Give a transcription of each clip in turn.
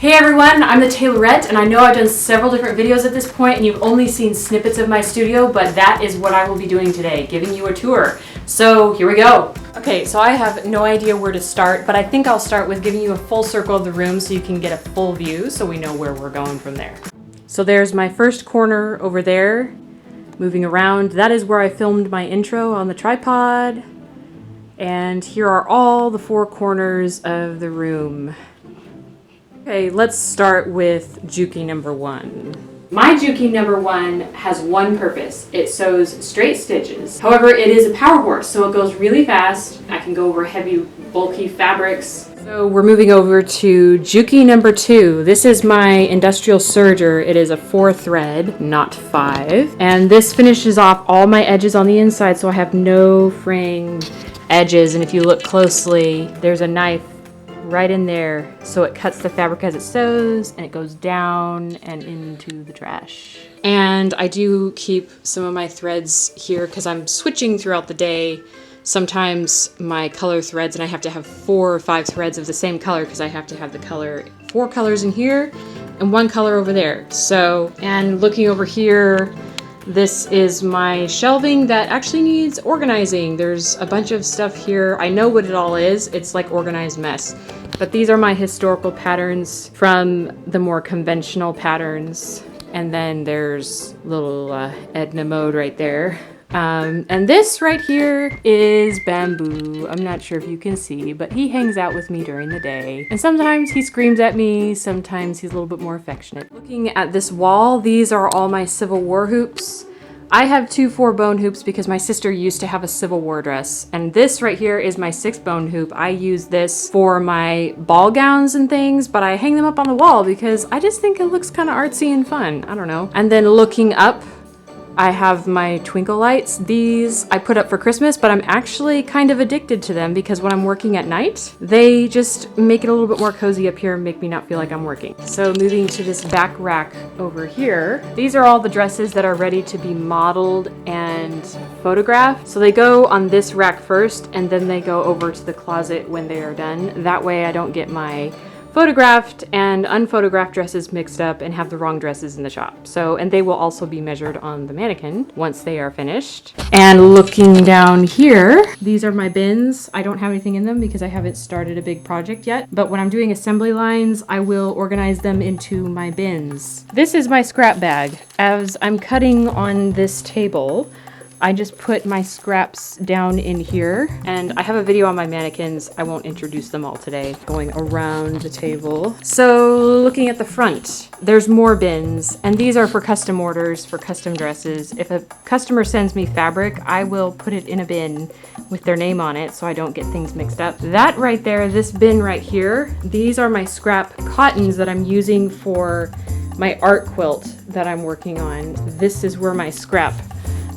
Hey everyone, I'm the Taylorette, and I know I've done several different videos at this point and you've only seen snippets of my studio, but that is what I will be doing today, giving you a tour. So here we go. Okay, so I have no idea where to start, but I think I'll start with giving you a full circle of the room so you can get a full view so we know where we're going from there. So there's my first corner over there, moving around. That is where I filmed my intro on the tripod. And here are all the four corners of the room. Okay, let's start with Juki number one. My Juki number one has one purpose. It sews straight stitches. However, it is a power horse, so it goes really fast. I can go over heavy, bulky fabrics. So we're moving over to Juki number two. This is my industrial serger. It is a 4 thread, not 5. And this finishes off all my edges on the inside, so I have no fraying edges. And if you look closely, there's a knife right in there, so it cuts the fabric as it sews and it goes down and into the trash. And I do keep some of my threads here because I'm switching throughout the day. Sometimes my color threads, and I have to have 4 or 5 threads of the same color because I have to have the color, 4 colors in here and 1 color over there. So, and looking over here, this is my shelving that actually needs organizing. There's a bunch of stuff here. I know what it all is. It's like organized mess. But these are my historical patterns from the more conventional patterns. And then there's little Edna Mode right there. And this right here is Bamboo. I'm not sure if you can see, but he hangs out with me during the day. And sometimes he screams at me, sometimes he's a little bit more affectionate. Looking at this wall, these are all my Civil War hoops. I have 2 4-bone hoops because my sister used to have a Civil War dress. And this right here is my 6-bone hoop. I use this for my ball gowns and things, but I hang them up on the wall because I just think it looks kind of artsy and fun. I don't know. And then looking up, I have my twinkle lights. These I put up for Christmas, but I'm actually kind of addicted to them because when I'm working at night, they just make it a little bit more cozy up here and make me not feel like I'm working. So moving to this back rack over here, these are all the dresses that are ready to be modeled and photographed. So they go on this rack first and then they go over to the closet when they are done. That way I don't get my photographed and unphotographed dresses mixed up and have the wrong dresses in the shop. So, and they will also be measured on the mannequin once they are finished. And looking down here, these are my bins. I don't have anything in them because I haven't started a big project yet, but when I'm doing assembly lines, I will organize them into my bins. This is my scrap bag. As I'm cutting on this table, I just put my scraps down in here, and I have a video on my mannequins. I won't introduce them all today, going around the table. So looking at the front, there's more bins, and these are for custom orders, for custom dresses. If a customer sends me fabric, I will put it in a bin with their name on it so I don't get things mixed up. That right there, this bin right here, these are my scrap cottons that I'm using for my art quilt that I'm working on. This is where my scrap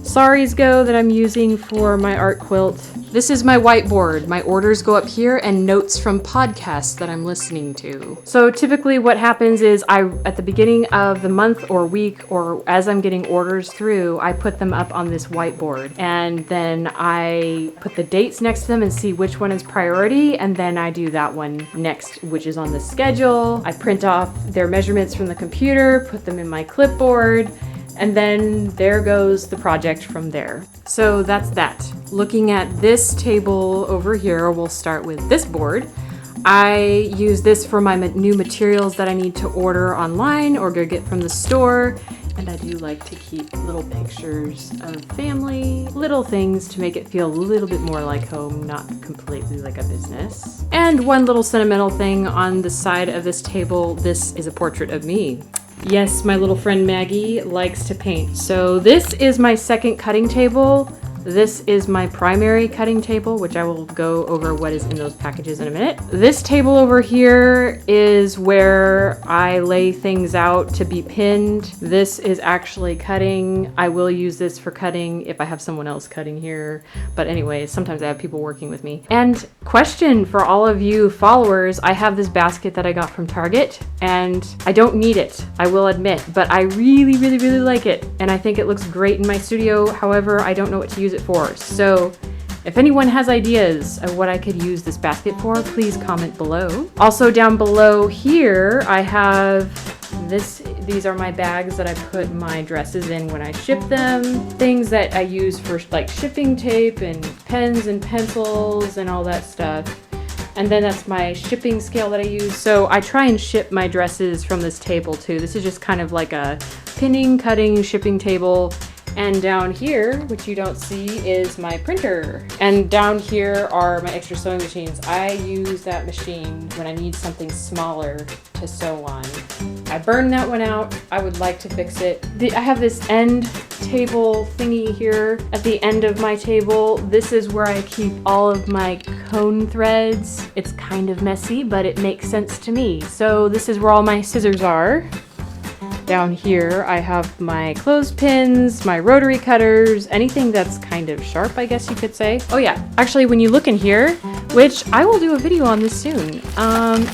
saris go that I'm using for my art quilt. This is my whiteboard. My orders go up here and notes from podcasts that I'm listening to. So typically what happens is at the beginning of the month or week, or as I'm getting orders through, I put them up on this whiteboard. And then I put the dates next to them and see which one is priority. And then I do that one next, which is on the schedule. I print off their measurements from the computer, put them in my clipboard, and then there goes the project from there. So that's that. Looking at this table over here, we'll start with this board. I use this for my new materials that I need to order online or go get from the store. And I do like to keep little pictures of family, little things to make it feel a little bit more like home, not completely like a business. And one little sentimental thing on the side of this table, this is a portrait of me. Yes, my little friend Maggie likes to paint. So this is my second cutting table. This is my primary cutting table, which I will go over what is in those packages in a minute. This table over here is where I lay things out to be pinned. This is actually cutting. I will use this for cutting if I have someone else cutting here. But anyways, sometimes I have people working with me. And question for all of you followers, I have this basket that I got from Target and I don't need it, I will admit, but I really, really, really like it. And I think it looks great in my studio. However, I don't know what to use it for. So If anyone has ideas of what I could use this basket for, please comment below. Also down below here, I have these are my bags that I put my dresses in when I ship them. Things that I use for like shipping tape and pens and pencils and all that stuff. And then that's my shipping scale that I use. So I try and ship my dresses from this table too. This is just kind of like a pinning, cutting, shipping table. And down here, which you don't see, is my printer. And down here are my extra sewing machines. I use that machine when I need something smaller to sew on. I burned that one out. I would like to fix it. I have this end table thingy here at the end of my table. This is where I keep all of my cone threads. It's kind of messy, but it makes sense to me. So this is where all my scissors are. Down here, I have my clothespins, my rotary cutters, anything that's kind of sharp, I guess you could say. Oh yeah, actually when you look in here, which I will do a video on this soon,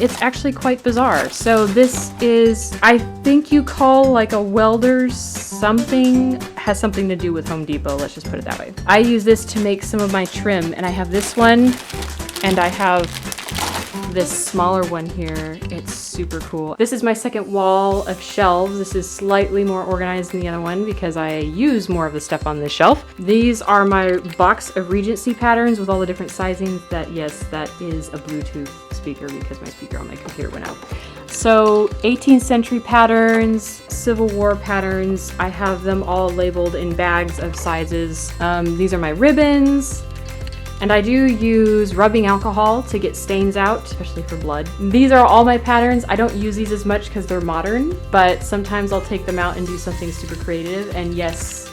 it's actually quite bizarre. So this is, I think you call like a welder's something, has something to do with Home Depot, let's just put it that way. I use this to make some of my trim, and I have this one, and I have this smaller one here. It's super cool. This is my second wall of shelves. This is slightly more organized than the other one because I use more of the stuff on this shelf. These are my box of Regency patterns with all the different sizings. Yes, that is a Bluetooth speaker because my speaker on my computer went out. So 18th century patterns, Civil War patterns, I have them all labeled in bags of sizes. These are my ribbons. And I do use rubbing alcohol to get stains out, especially for blood. These are all my patterns. I don't use these as much because they're modern, but sometimes I'll take them out and do something super creative. And yes,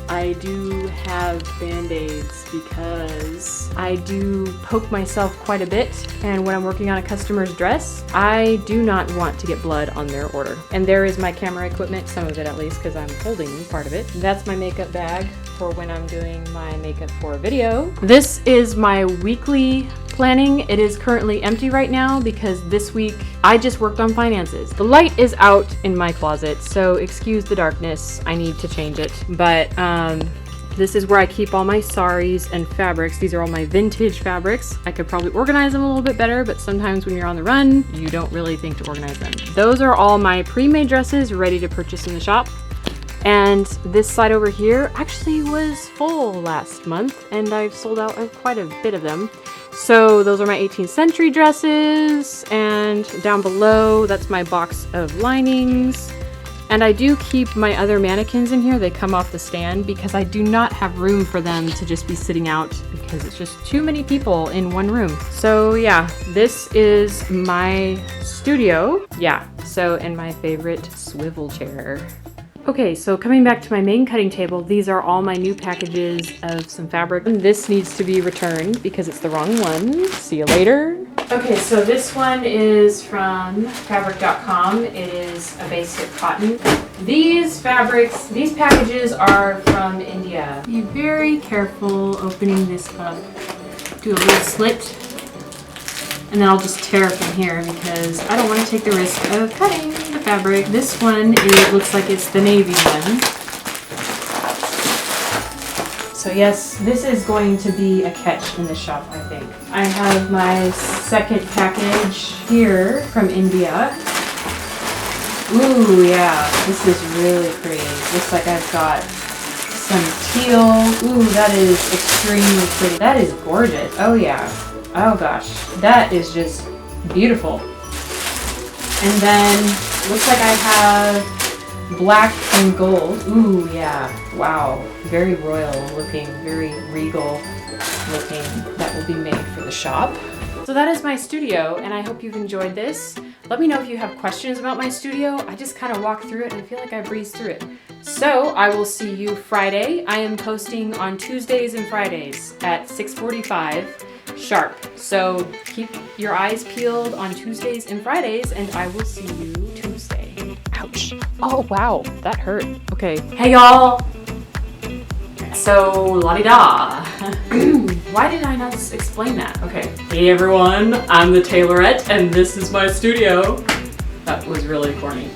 I do have Band-Aids because I do poke myself quite a bit. And when I'm working on a customer's dress, I do not want to get blood on their order. And there is my camera equipment, some of it at least, because I'm holding part of it. That's my makeup bag for when I'm doing my makeup for a video. This is my weekly planning. It is currently empty right now because this week I just worked on finances. The light is out in my closet, so excuse the darkness. I need to change it. But this is where I keep all my saris and fabrics. These are all my vintage fabrics. I could probably organize them a little bit better, but sometimes when you're on the run, you don't really think to organize them. Those are all my pre-made dresses ready to purchase in the shop. And this side over here actually was full last month, and I've sold out of quite a bit of them. So those are my 18th century dresses, and down below, that's my box of linings. And I do keep my other mannequins in here. They come off the stand because I do not have room for them to just be sitting out because it's just too many people in one room. So yeah, this is my studio. Yeah, so and my favorite swivel chair. Okay, so coming back to my main cutting table, these are all my new packages of some fabric. This needs to be returned because it's the wrong one. See you later. Okay, so this one is from fabric.com. It is a basic cotton. These packages are from India. Be very careful opening this up. Do a little slit. And then I'll just tear it from here because I don't want to take the risk of cutting the fabric. This one, it looks like it's the navy one. So yes, this is going to be a catch in the shop, I think. I have my second package here from India. Ooh, yeah, this is really pretty. Looks like I've got some teal. Ooh, that is extremely pretty. That is gorgeous. Oh yeah. Oh gosh, that is just beautiful. And then looks like I have black and gold. Ooh, yeah. Wow. Very royal looking, very regal looking. That will be made for the shop. So that is my studio, and I hope you've enjoyed this. Let me know if you have questions about my studio. I just kind of walked through it and I feel like I breezed through it. So I will see you Friday. I am posting on Tuesdays and Fridays at 6:45. Sharp. So keep your eyes peeled on Tuesdays and Fridays, and I will see you Tuesday. Ouch. Oh, wow. That hurt. Okay. Hey, y'all. So, la-di-da. Why did I not explain that? Okay. Hey, everyone. I'm the Tailorette, and this is my studio. That was really corny.